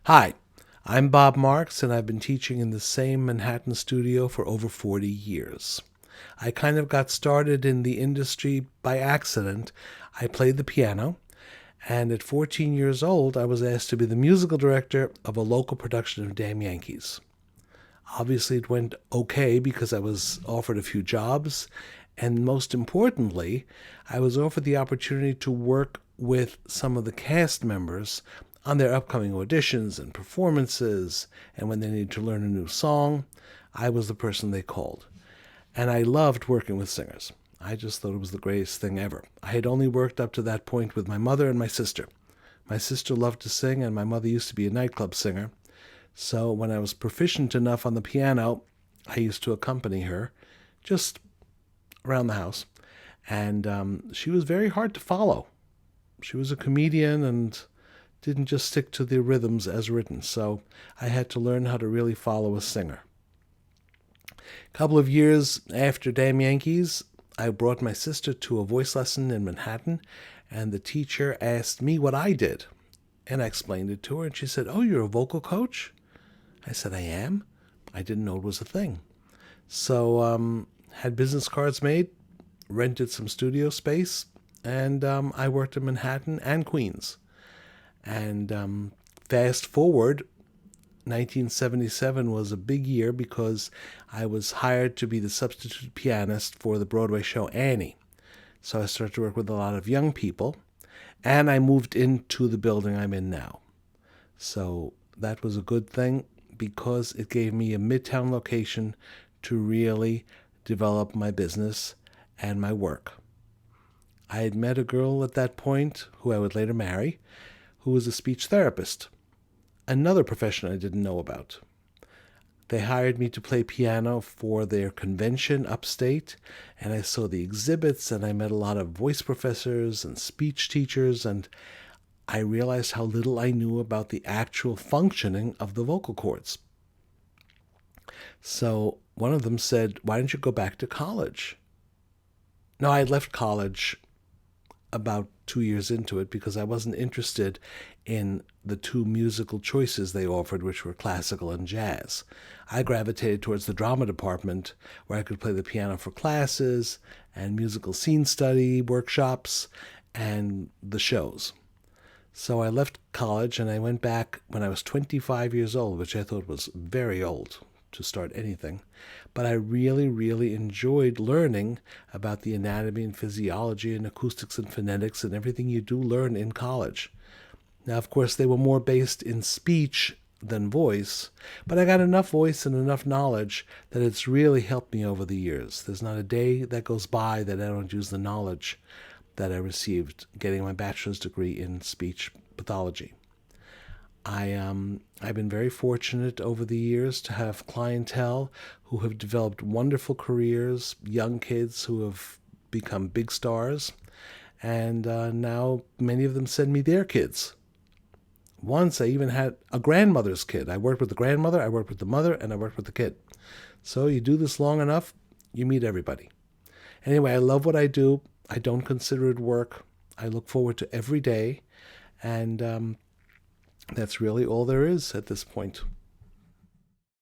Hi, I'm Bob Marks, and I've been teaching in the same Manhattan studio for over 40 years. I kind of got started in the industry by accident. I played the piano, and at 14 years old, I was asked to be the musical director of a local production of Damn Yankees. Obviously, it went okay because I was offered a few jobs, and most importantly, I was offered the opportunity to work with some of the cast members on their upcoming auditions and performances, and when they needed to learn a new song, I was the person they called. And I loved working with singers. I just thought it was the greatest thing ever. I had only worked up to that point with my mother and my sister. My sister loved to sing, and my mother used to be a nightclub singer. So when I was proficient enough on the piano, I used to accompany her just around the house. And she was very hard to follow. She was a comedian and didn't just stick to the rhythms as written. So I had to learn how to really follow a singer. A couple of years after Damn Yankees, I brought my sister to a voice lesson in Manhattan, and the teacher asked me what I did. And I explained it to her, and she said, "Oh, you're a vocal coach?" I said, "I am." I didn't know it was a thing. So had business cards made, rented some studio space, and I worked in Manhattan and Queens. And fast forward, 1977 was a big year because I was hired to be the substitute pianist for the Broadway show Annie. So I started to work with a lot of young people, and I moved into the building I'm in now. So that was a good thing because it gave me a midtown location to really develop my business and my work. I had met a girl at that point who I would later marry, who was a speech therapist, another profession I didn't know about. They hired me to play piano for their convention upstate, and I saw the exhibits, and I met a lot of voice professors and speech teachers, and I realized how little I knew about the actual functioning of the vocal cords. So one of them said, "Why don't you go back to college?" No, I had left college about 2 years into it because I wasn't interested in the two musical choices they offered, which were classical and jazz. I gravitated towards the drama department, where I could play the piano for classes and musical scene study workshops and the shows. So I left college and I went back when I was 25 years old, which I thought was very old to start anything. But I really, really enjoyed learning about the anatomy and physiology and acoustics and phonetics and everything you do learn in college. Now, of course, they were more based in speech than voice, but I got enough voice and enough knowledge that it's really helped me over the years. There's not a day that goes by that I don't use the knowledge that I received getting my bachelor's degree in speech pathology. I've been very fortunate over the years to have clientele who have developed wonderful careers, young kids who have become big stars, and now many of them send me their kids. Once I even had a grandmother's kid. I worked with the grandmother, I worked with the mother, and I worked with the kid. So you do this long enough, you meet everybody. Anyway, I love what I do. I don't consider it work. I look forward to every day, and that's really all there is at this point.